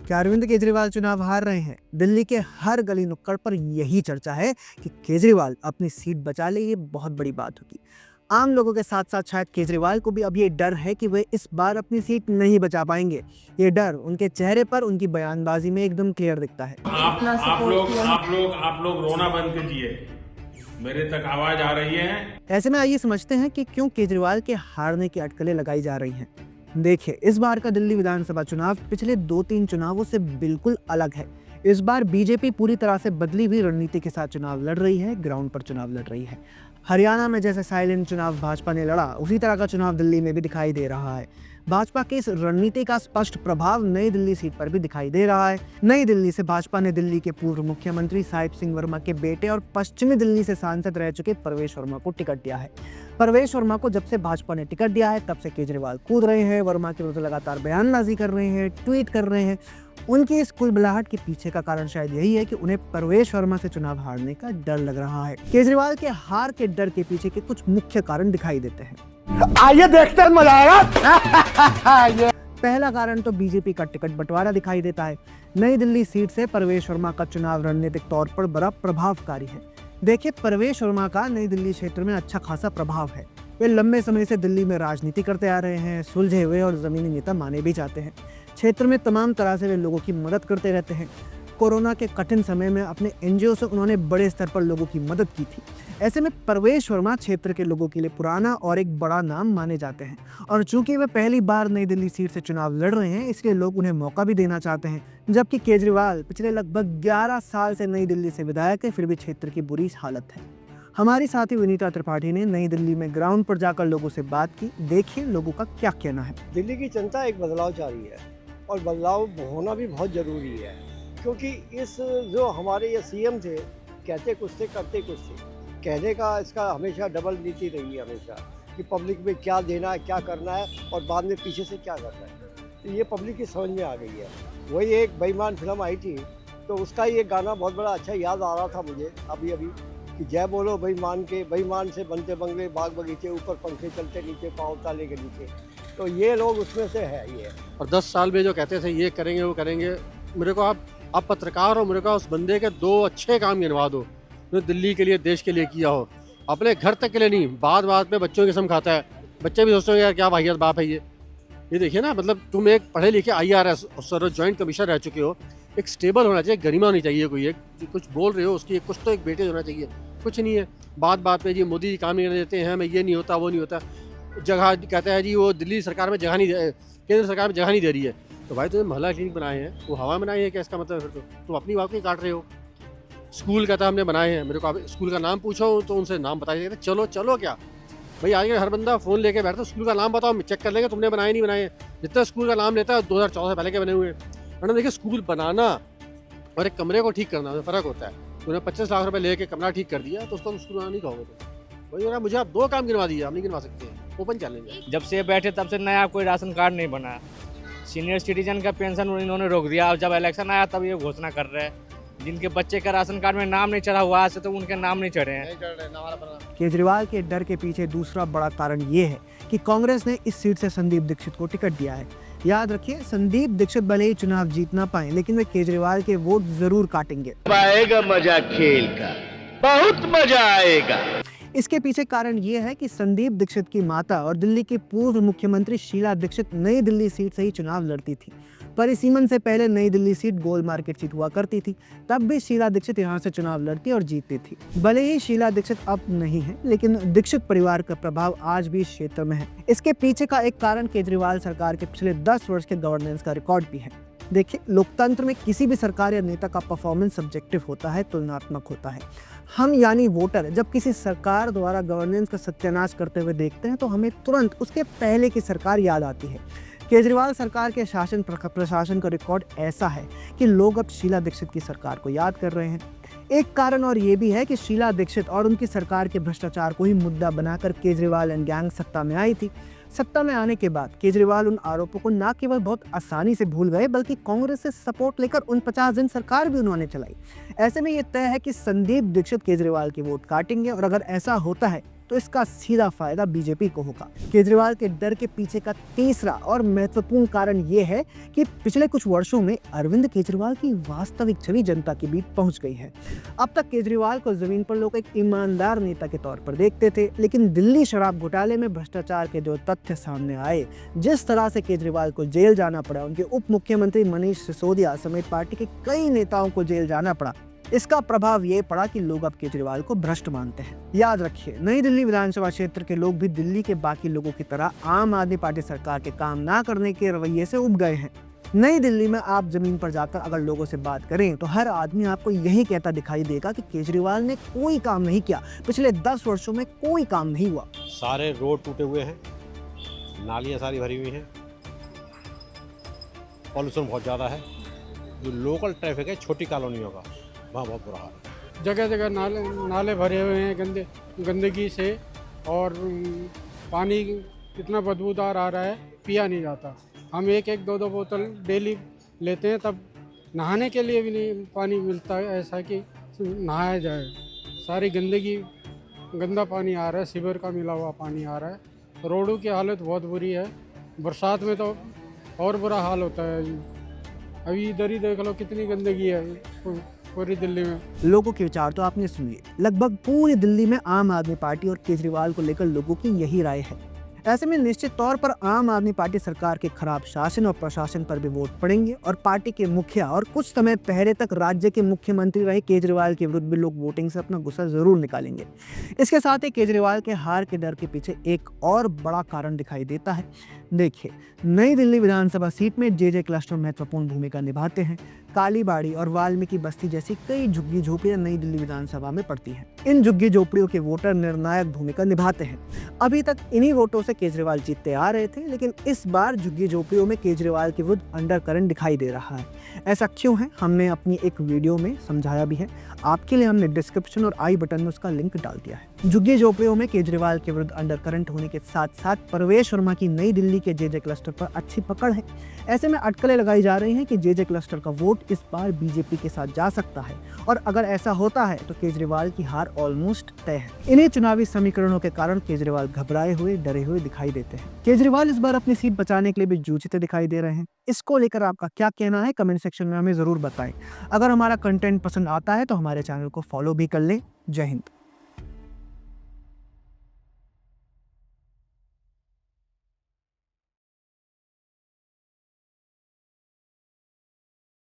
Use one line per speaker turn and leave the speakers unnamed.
क्या अरविंद केजरीवाल चुनाव हार रहे हैं? दिल्ली के हर गली नुक्कड़ पर यही चर्चा है कि केजरीवाल अपनी सीट बचा ले, ये बहुत बड़ी बात होगी। आम लोगों के साथ साथ शायद केजरीवाल को भी अब ये डर है कि वे इस बार अपनी सीट नहीं बचा पाएंगे। ये डर उनके चेहरे पर, उनकी बयानबाजी में एकदम क्लियर दिखता है।
आप लोग रोना बंद कीजिए, मेरे तक आवाज आ रही है।
ऐसे में आइए समझते हैं कि क्यों केजरीवाल के हारने की अटकलें लगाई जा रही हैं। देखिए, इस बार का दिल्ली विधानसभा चुनाव पिछले 2-3 चुनावों से बिल्कुल अलग है। इस बार बीजेपी पूरी तरह से बदली हुई रणनीति के साथ चुनाव लड़ रही है, ग्राउंड पर चुनाव लड़ रही है। हरियाणा में जैसे साइलेंट चुनाव भाजपा ने लड़ा, उसी तरह का चुनाव दिल्ली में भी दिखाई दे रहा है। भाजपा की इस रणनीति का स्पष्ट प्रभाव नई दिल्ली सीट पर भी दिखाई दे रहा है। नई दिल्ली से भाजपा ने दिल्ली के पूर्व मुख्यमंत्री साहिब सिंह वर्मा के बेटे और पश्चिमी दिल्ली से सांसद रह चुके परवेश वर्मा को टिकट दिया है। परवेश वर्मा को जब से भाजपा ने टिकट दिया है, तब से केजरीवाल कूद रहे हैं, वर्मा के विरुद्ध लगातार बयानबाजी कर रहे हैं, ट्वीट कर रहे हैं। उनकी इस कुलबुलाहट के पीछे का कारण शायद यही है कि उन्हें परवेश वर्मा से चुनाव हारने का डर लग रहा है। केजरीवाल के हार के डर के पीछे के कुछ मुख्य कारण दिखाई देते हैं।
आइए देखते हैं, मजा आएगा।
पहला कारण तो बीजेपी का टिकट बंटवारा दिखाई देता है। नई दिल्ली सीट से परवेश वर्मा का चुनाव रणनीतिक तौर पर बड़ा प्रभावकारी है। देखिए, परवेश वर्मा का नई दिल्ली क्षेत्र में अच्छा खासा प्रभाव है। वे लंबे समय से दिल्ली में राजनीति करते आ रहे हैं, सुलझे हुए और जमीनी नेता माने भी जाते हैं। क्षेत्र में तमाम तरह से वे लोगों की मदद करते रहते हैं। कोरोना के कठिन समय में अपने एनजीओ से उन्होंने बड़े स्तर पर लोगों की मदद की थी। ऐसे में परवेश वर्मा क्षेत्र के लोगों के लिए पुराना और एक बड़ा नाम माने जाते हैं, और चूंकि वे पहली बार नई दिल्ली सीट से चुनाव लड़ रहे हैं, इसलिए लोग उन्हें मौका भी देना चाहते हैं। जबकि केजरीवाल पिछले लगभग 11 साल से नई दिल्ली से विधायक है, फिर भी क्षेत्र की बुरी हालत है। हमारी साथी विनीता त्रिपाठी ने नई दिल्ली में ग्राउंड पर जाकर लोगों से बात की। देखिए लोगों का क्या कहना है।
दिल्ली की जनता एक बदलाव चाह रही है, और बदलाव होना भी बहुत जरूरी है, क्योंकि इस जो हमारे ये सीएम थे, कहते कुछ थे करते कुछ थे। कहने का इसका हमेशा डबल नीति रही है, हमेशा कि पब्लिक में क्या देना है, क्या करना है, और बाद में पीछे से क्या करना है। तो ये पब्लिक की समझ में आ गई है। वही एक बेईमान फिल्म आई थी, तो उसका ये गाना बहुत बड़ा अच्छा याद आ रहा था मुझे अभी कि जय बोलो बेईमान के, बेईमान से बनते बंगले बाग बगीचे, ऊपर पंखे चलते नीचे पाँव ताले के नीचे। तो ये लोग उसमें से है ये।
और 10 साल में जो कहते थे ये करेंगे वो करेंगे, मेरे को आप पत्रकार हो, मेरे को उस बंदे के 2 अच्छे काम गिनवा दो जो दिल्ली के लिए, देश के लिए किया हो। अपने घर तक के लिए नहीं, बात में बच्चों की कसम खाता है। बच्चे भी सोचते हैं यार क्या वाहियात बाप है ये देखिए ना, मतलब तुम एक पढ़े लिखे IRS अफसर, ज्वाइंट कमिश्नर रह चुके हो। एक स्टेबल होना चाहिए, गरिमा होनी चाहिए। कोई एक कुछ बोल रहे हो उसकी कुछ तो एक बेटे होना चाहिए। कुछ नहीं है, बात पे जी मोदी जी काम नहीं करने देते हैं, हमें ये नहीं होता वो नहीं होता। जगह कहता है जी वो दिल्ली सरकार में जगह नहीं दे, केंद्र सरकार में जगह नहीं दे रही है। तो भाई तुमने मोहल्ला क्लिनिक बनाए हैं, वो हवा बनाई है क्या? इसका मतलब फिर तो तुम अपनी बात नहीं काट रहे हो। स्कूल कहता है हमने बनाए हैं, मेरे को आप स्कूल का नाम पूछो तो उनसे नाम बताइए। चलो क्या भाई, आगे हर बंदा फ़ोन लेके बैठता, स्कूल का नाम बताओ, चेक कर लेंगे तुमने बनाए नहीं बनाए। जितना स्कूल का नाम लेता है 2014 से पहले के बने हुए हैं। मैडम देखिए, स्कूल बनाना और एक कमरे को ठीक करना में फ़र्क होता है। उन्हें 25 लाख रुपए लेके कमरा ठीक कर दिया तो उसको स्कूल बनाना नहीं कहोगे। तो वही मुझे आप 2 काम गिनवा दिए, आप नहीं गिनवा सकते हैं। Open challenge.
जब से बैठे तब से नया कोई राशन कार्ड नहीं बना। सीनियर सिटीजन का पेंशन इन्होंने रोक दिया। जब इलेक्शन आया तब ये घोषणा कर रहे हैं जिनके बच्चे का राशन कार्ड में नाम नहीं चढ़ा हुआ है, तो उनके नाम नहीं चढ़े हैं।
केजरीवाल के डर के पीछे दूसरा बड़ा कारण ये है कि कांग्रेस ने इस सीट से संदीप दीक्षित को टिकट दिया है। याद रखिए, संदीप दीक्षित भले ही चुनाव जीत ना पाए, लेकिन वे केजरीवाल के वोट जरूर काटेंगे।
आएगा मजा खेल का, बहुत मजा आएगा।
इसके पीछे कारण ये है कि संदीप दीक्षित की माता और दिल्ली की पूर्व मुख्यमंत्री शीला दीक्षित नई दिल्ली सीट से ही चुनाव लड़ती थी। परिसीमन से पहले नई दिल्ली सीट गोल मार्केट सीट हुआ करती थी, तब भी शीला दीक्षित यहाँ से चुनाव लड़ती और जीतती थी। भले ही शीला दीक्षित अब नहीं है, लेकिन दीक्षित परिवार का प्रभाव आज भी इस क्षेत्र में है। इसके पीछे का एक कारण केजरीवाल सरकार के पिछले 10 वर्ष के गवर्नेंस का रिकॉर्ड भी है। देखिए, लोकतंत्र में किसी भी सरकार या नेता का परफॉर्मेंस सब्जेक्टिव होता है, तुलनात्मक होता है। हम यानी वोटर जब किसी सरकार द्वारा गवर्नेंस का सत्यानाश करते हुए देखते हैं, तो हमें तुरंत उसके पहले की सरकार याद आती है। केजरीवाल सरकार के शासन प्रशासन का रिकॉर्ड ऐसा है कि लोग अब शीला दीक्षित की सरकार को याद कर रहे हैं। एक कारण और ये भी है कि शीला दीक्षित और उनकी सरकार के भ्रष्टाचार को ही मुद्दा बनाकर केजरीवाल एंड गैंग सत्ता में आई थी। सत्ता में आने के बाद केजरीवाल उन आरोपों को न केवल बहुत आसानी से भूल गए, बल्कि कांग्रेस से सपोर्ट लेकर उन 50 दिन सरकार भी उन्होंने चलाई। ऐसे में ये तय है कि संदीप दीक्षित केजरीवाल के वोट काटेंगे, और अगर ऐसा होता है तो इसका सीधा फायदा बीजेपी को होगा। केजरीवाल के डर के पीछे का तीसरा और महत्वपूर्ण कारण ये है कि पिछले कुछ वर्षों में अरविंद केजरीवाल की वास्तविक छवि जनता के बीच पहुंच गई है। अब तक केजरीवाल को जमीन पर लोग एक ईमानदार नेता के तौर पर देखते थे, लेकिन दिल्ली शराब घोटाले में भ्रष्टाचार के जो तथ्य सामने आए, जिस तरह से केजरीवाल को जेल जाना पड़ा, उनके उप मुख्यमंत्री मनीष सिसोदिया समेत पार्टी के कई नेताओं को जेल जाना पड़ा, इसका प्रभाव ये पड़ा कि लोग अब केजरीवाल को भ्रष्ट मानते हैं। याद रखिए, नई दिल्ली विधानसभा क्षेत्र के लोग भी दिल्ली के बाकी लोगों की तरह आम आदमी पार्टी सरकार के काम ना करने के रवैये से उब गए हैं। नई दिल्ली में आप जमीन पर जाकर अगर लोगों से बात करें तो हर आदमी आपको यही कहता दिखाई देगा कि केजरीवाल ने कोई काम नहीं किया, पिछले 10 वर्षों में कोई काम नहीं हुआ।
सारे रोड टूटे हुए हैं, नालियाँ सारी भरी हुई हैं, पॉल्यूशन बहुत ज़्यादा है। जो लोकल ट्रैफिक है छोटी कॉलोनियों का, वहाँ बहुत बुरा हाल है।
जगह जगह नाले भरे हुए हैं गंदगी से, और पानी इतना बदबूदार आ रहा है, पिया नहीं जाता। हम एक दो बोतल डेली लेते हैं, तब नहाने के लिए भी नहीं पानी मिलता है ऐसा कि नहाया जाए। सारी गंदा पानी आ रहा है, सीवर का मिला हुआ पानी आ रहा है। रोडों की हालत बहुत बुरी है, बरसात में तो और बुरा हाल होता है। अभी इधर ही देख लो कितनी गंदगी है पूरी दिल्ली में।
लोगों के विचार तो आपने सुन लिए। लगभग पूरी दिल्ली में आम आदमी पार्टी और केजरीवाल को लेकर लोगों की यही राय है। ऐसे में निश्चित तौर पर आम आदमी पार्टी सरकार के खराब शासन और प्रशासन पर भी वोट पड़ेंगे और पार्टी के मुखिया और कुछ समय पहले तक राज्य के मुख्यमंत्री रहे केजरीवाल के विरुद्ध भी लोग वोटिंग से अपना गुस्सा जरूर निकालेंगे। इसके साथ ही केजरीवाल के हार के डर के पीछे एक और बड़ा कारण दिखाई देता है। देखिए, नई दिल्ली विधानसभा सीट में जे क्लस्टर महत्वपूर्ण भूमिका निभाते हैं। कालीबाड़ी और वाल्मीकि बस्ती जैसी कई झुग्गी झोपड़ियां नई दिल्ली विधानसभा में पड़ती हैं। इन झुग्गी झोपड़ियों के वोटर निर्णायक भूमिका निभाते हैं। अभी तक इन्हीं वोटों से केजरीवाल जीतते आ रहे थे, लेकिन इस बार झुग्गी झोपड़ियों में केजरीवाल के विरुद्ध अंडर करंट दिखाई दे रहा है। ऐसा क्यों है, हमने अपनी एक वीडियो में समझाया भी है। आपके लिए हमने डिस्क्रिप्शन और आई बटन में उसका लिंक डाल दिया है। झुग्गी झोपड़ियों में केजरीवाल के विरुद्ध अंडर करंट होने के साथ साथ परवेश वर्मा की नई दिल्ली के जे क्लस्टर पर अच्छी पकड़ है। ऐसे में अटकलें लगाई जा रही हैं कि जे क्लस्टर का वोट इस बार बीजेपी के साथ जा सकता है, और अगर ऐसा होता है तो केजरीवाल की हार ऑलमोस्ट तय है। इन्हीं चुनावी समीकरणों के कारण केजरीवाल घबराए हुए, डरे हुए दिखाई देते हैं। केजरीवाल इस बार अपनी सीट बचाने के लिए भी जूझते दिखाई दे रहे हैं। इसको लेकर आपका क्या कहना है, कमेंट सेक्शन में हमें जरूर बताएं। अगर हमारा कंटेंट पसंद आता है तो हमारे चैनल को फॉलो भी कर लें। जय हिंद।